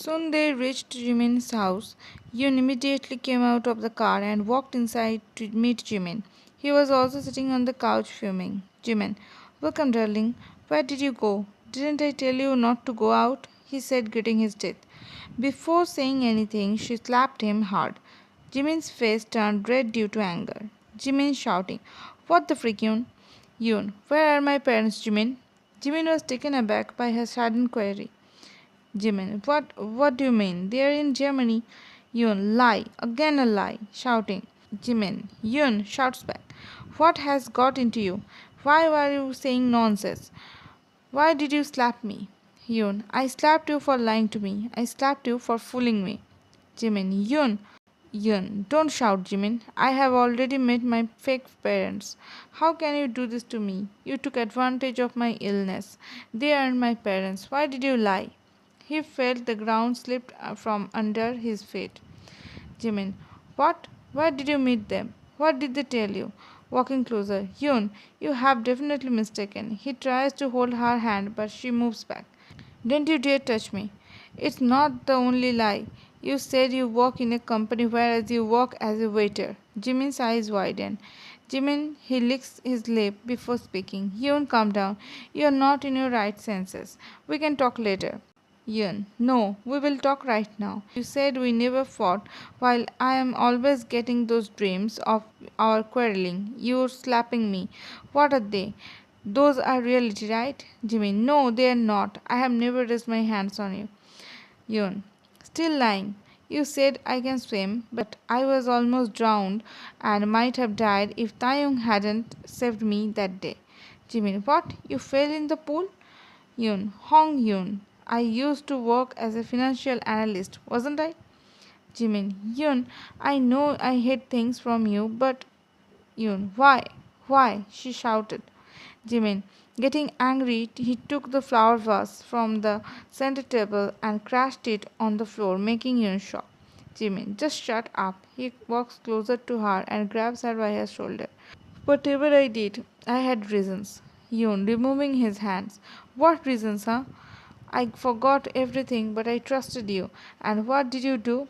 Soon they reached Jimin's house. Yoon immediately came out of the car and walked inside to meet Jimin. He was also sitting on the couch fuming. Jimin, welcome, darling. Where did you go? Didn't I tell you not to go out? He said, gritting his teeth. Before saying anything, she slapped him hard. Jimin's face turned red due to anger. Jimin shouting, what the freak, Yoon? Yoon, where are my parents, Jimin? Jimin was taken aback by her sudden query. Jimin, what do you mean? They are in Germany. Yun, lie, again a lie, shouting. Jimin, Yun shouts back. What has got into you? Why were you saying nonsense? Why did you slap me? Yun, I slapped you for lying to me. I slapped you for fooling me. Jimin, Yun, don't shout, Jimin. I have already met my fake parents. How can you do this to me? You took advantage of my illness. They aren't my parents. Why did you lie? He felt the ground slipped from under his feet. Jimin, what? Where did you meet them? What did they tell you? Walking closer. Yun, you have definitely mistaken. He tries to hold her hand, but she moves back. Don't you dare touch me. It's not the only lie. You said you work in a company whereas you work as a waiter. Jimin's eyes widen. Jimin, he licks his lip before speaking. Yun, calm down. You are not in your right senses. We can talk later. Yun, no, we will talk right now. You said we never fought, while I am always getting those dreams of our quarreling. You're slapping me. What are they? Those are reality, right? Jimmy, no, they are not. I have never raised my hands on you. Yun, still lying. You said I can swim, but I was almost drowned and might have died if Taehyung hadn't saved me that day. Jimmy, what? You fell in the pool? Yun, Hong Yun. I used to work as a financial analyst, wasn't I? Jimin, Yun, I know I hid things from you, but Yun, why? Why? She shouted. Jimin, getting angry, he took the flower vase from the center table and crashed it on the floor, making Yun shock. Jimin, just shut up. He walks closer to her and grabs her by her shoulder. Whatever I did, I had reasons. Yun, removing his hands. What reasons, huh? I forgot everything, but I trusted you. And what did you do?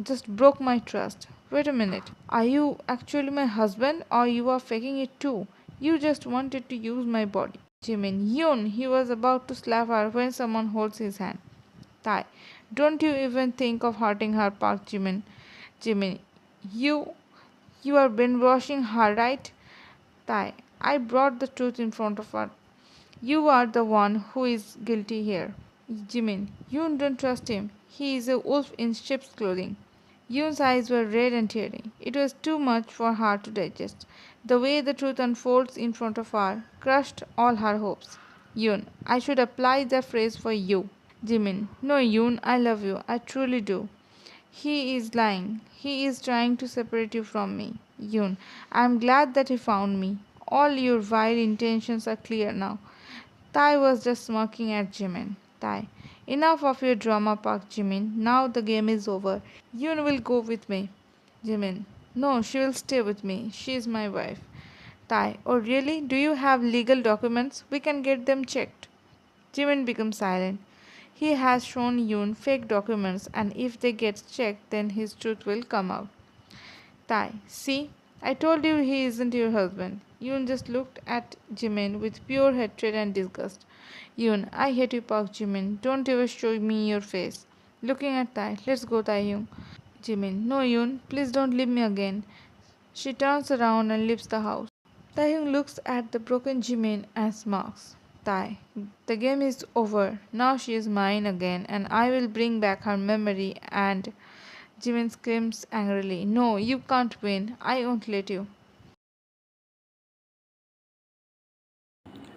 Just broke my trust. Wait a minute. Are you actually my husband or you are faking it too? You just wanted to use my body. Jimin, Yun, he was about to slap her when someone holds his hand. Tai, don't you even think of hurting her, Park Jimin. Jimin, you, you are brainwashing her, right? Tai, I brought the truth in front of her. You are the one who is guilty here. Jimin, you don't trust him. He is a wolf in sheep's clothing. Yoon's eyes were red and teary. It was too much for her to digest. The way the truth unfolds in front of her crushed all her hopes. Yoon, I should apply the phrase for you. Jimin, no, Yoon, I love you. I truly do. He is lying. He is trying to separate you from me. Yoon, I am glad that he found me. All your vile intentions are clear now. Tai was just smirking at Jimin. Tai, enough of your drama, Park Jimin. Now the game is over. Yoon will go with me. Jimin, no, she will stay with me. She is my wife. Tai, oh really? Do you have legal documents? We can get them checked. Jimin becomes silent. He has shown Yoon fake documents, and if they get checked, then his truth will come out. Tai, see, I told you he isn't your husband. Yoon just looked at Jimin with pure hatred and disgust. Yoon, I hate you, Park Jimin. Don't ever show me your face. Looking at Tai, let's go, Taehyung. Jimin, no, Yoon, please don't leave me again. She turns around and leaves the house. Taehyung looks at the broken Jimin and smirks. Tai, the game is over. Now she is mine again, and I will bring back her memory. And Jimin screams angrily, no, you can't win. I won't let you.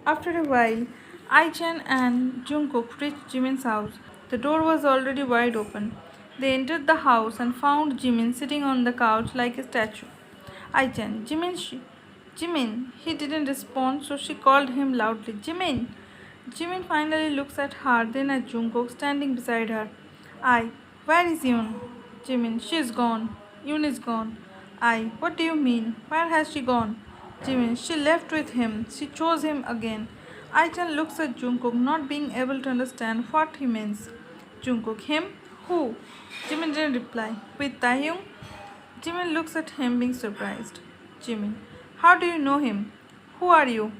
After a while, Ai-chan and Jungkook reached Jimin's house. The door was already wide open. They entered the house and found Jimin sitting on the couch like a statue. Ai-chan, Jimin. He didn't respond, so she called him loudly, Jimin. Jimin finally looks at her, then at Jungkook standing beside her. Where is Yoon? Jimin, she is gone. Yoon is gone. What do you mean? Where has she gone? Jimin, she left with him. She chose him again. Ai-chan looks at Jungkook, not being able to understand what he means. Jungkook, him? Who? Jimin didn't reply. With Taehyung? Jimin looks at him being surprised. Jimin, how do you know him? Who are you?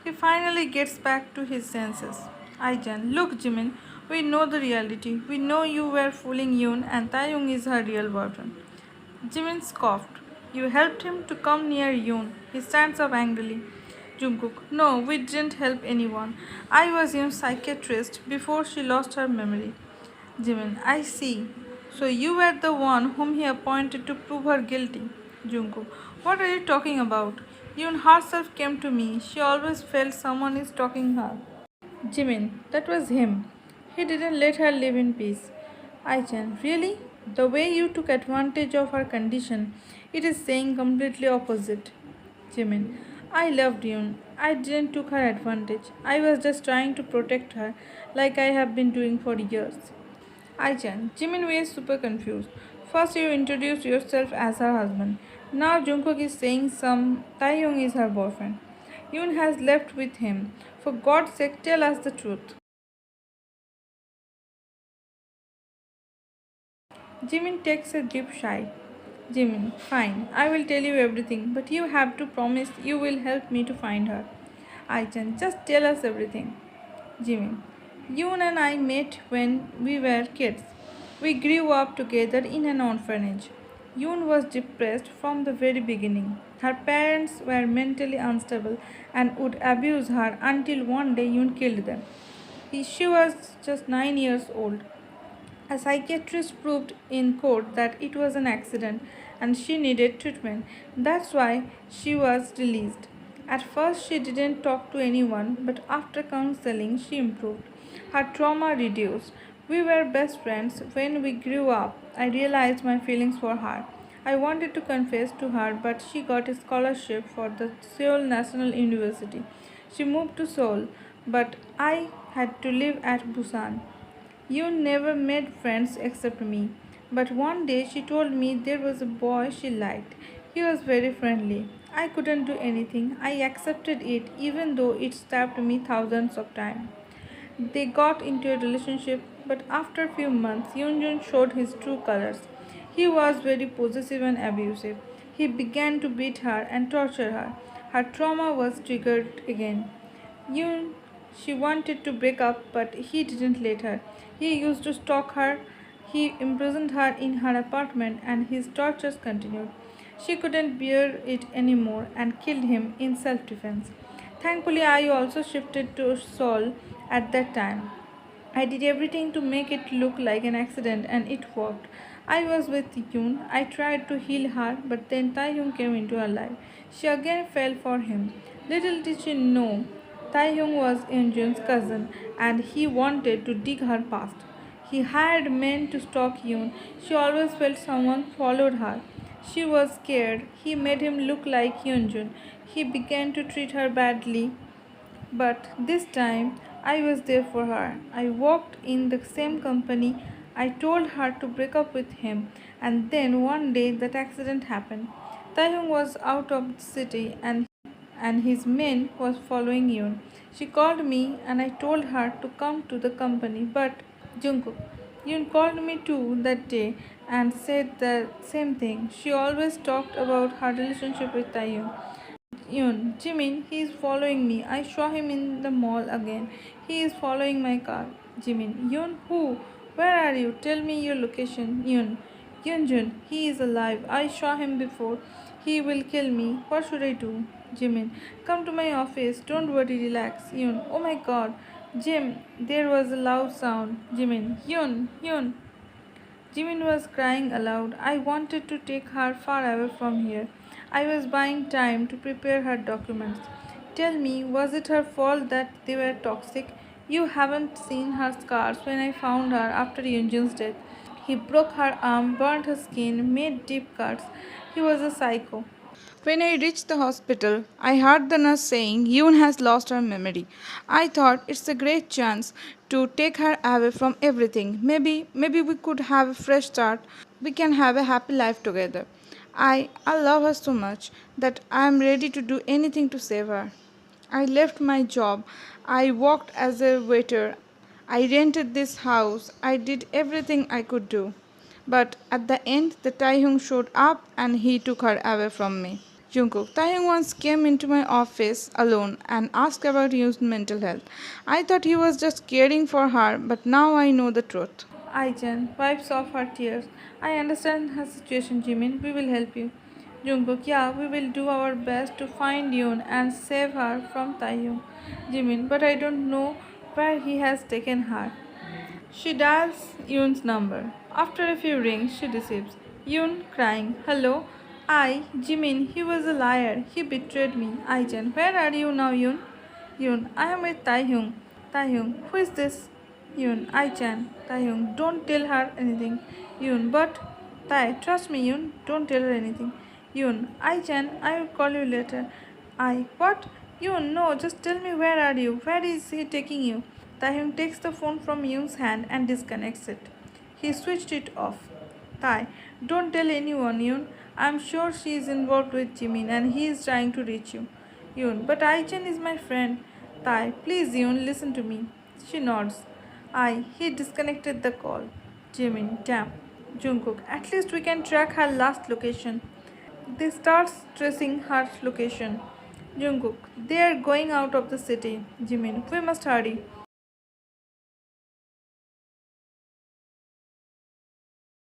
He finally gets back to his senses. Aijan, look Jimin, we know the reality. We know you were fooling Yoon and Taeyong is her real boyfriend. Jimin scoffed. You helped him to come near Yoon. He stands up angrily. Jungkook, no, we didn't help anyone. I was Yoon's psychiatrist before she lost her memory. Jimin, I see. So you were the one whom he appointed to prove her guilty. Jungkook, what are you talking about? Yoon herself came to me. She always felt someone is stalking her. Jimin, that was him. He didn't let her live in peace. Aichan, really? The way you took advantage of her condition, it is saying completely opposite. Jimin, I loved Yoon. I didn't took her advantage. I was just trying to protect her like I have been doing for years. Aichan, Jimin was super confused. First you introduced yourself as her husband. Now Jungkook is saying some Taehyung is her boyfriend. Yoon has left with him. For God's sake, tell us the truth. Jimin takes a deep sigh. Jimin, fine, I will tell you everything, but you have to promise you will help me to find her. Aichan, just tell us everything. Jimin, Yoon and I met when we were kids. We grew up together in an orphanage. Yoon was depressed from the very beginning. Her parents were mentally unstable and would abuse her until one day Yoon killed them. She was just 9 years old. A psychiatrist proved in court that it was an accident and she needed treatment. That's why she was released. At first, she didn't talk to anyone, but after counseling, she improved. Her trauma reduced. We were best friends. When we grew up, I realized my feelings for her. I wanted to confess to her, but she got a scholarship for the Seoul National University. She moved to Seoul, but I had to live at Busan. You never made friends except me. But one day she told me there was a boy she liked. He was very friendly. I couldn't do anything. I accepted it even though it stabbed me thousands of times. They got into a relationship, but after a few months, Yoonjun showed his true colors. He was very possessive and abusive. He began to beat her and torture her. Her trauma was triggered again. Yoon, she wanted to break up, but he didn't let her. He used to stalk her. He imprisoned her in her apartment, and his tortures continued. She couldn't bear it anymore and killed him in self defense. Thankfully, I also shifted to Seoul at that time. I did everything to make it look like an accident and it worked. I was with Yoon. I tried to heal her, but then Taehyung came into her life. She again fell for him. Little did she know, Taehyung was Eunjun's cousin and he wanted to dig her past. He hired men to stalk Yoon. She always felt someone followed her. She was scared. He made him look like Yeonjun. He began to treat her badly, but this time I was there for her. I worked in the same company. I told her to break up with him, and then one day that accident happened. Taehyung was out of the city and his men was following Yoon. She called me and I told her to come to the company, but Jungkook, Yoon called me too that day and said the same thing. She always talked about her relationship with Taehyung. Yoon, Jimin, he is following me. I saw him in the mall again. He is following my car. Jimin, Yoon, who? Where are you? Tell me your location. Yoon, Yoonjun, he is alive. I saw him before. He will kill me. What should I do? Jimin, come to my office. Don't worry, relax. Yoon, oh my god. Jim, there was a loud sound. Jimin, Yoon. Jimin was crying aloud. I wanted to take her far away from here. I was buying time to prepare her documents. Tell me, was it her fault that they were toxic? You haven't seen her scars when I found her after Yunjin's death. He broke her arm, burned her skin, made deep cuts. He was a psycho. When I reached the hospital, I heard the nurse saying Yoon has lost her memory. I thought it's a great chance to take her away from everything. Maybe we could have a fresh start. We can have a happy life together. I love her so much that I am ready to do anything to save her. I left my job. I worked as a waiter. I rented this house. I did everything I could do. But at the end, the Taehyung showed up and he took her away from me. Jungkook, Taehyung once came into my office alone and asked about Yoon's mental health. I thought he was just caring for her, but now I know the truth. Aichen wipes off her tears. I understand her situation, Jimin. We will help you. Jungkook, yeah, we will do our best to find Yoon and save her from Taehyung. Jimin, but I don't know where he has taken her. She dials Yoon's number. After a few rings, she receives Yoon crying, "Hello, Jimin, he was a liar. He betrayed me. Aichen, where are you now, Yoon? Yoon, I am with Taehyung. Taehyung, who is this? Yoon, Aichan. Taehyung, don't tell her anything. Yoon, but Tai, trust me, Yoon, don't tell her anything. Yoon, Aichan, I will call you later. What? Yoon, no, just tell me where are you? Where is he taking you? Taehyung takes the phone from Yoon's hand and disconnects it. He switched it off. Tai, don't tell anyone, Yoon. I'm sure she is involved with Jimin and he is trying to reach you. Yoon, but Aichen is my friend. Tai, please, Yoon, listen to me. She nods. He disconnected the call. Jimin, damn. Jungkook, at least we can track her last location. They start tracing her location. Jungkook, they are going out of the city. Jimin, we must hurry.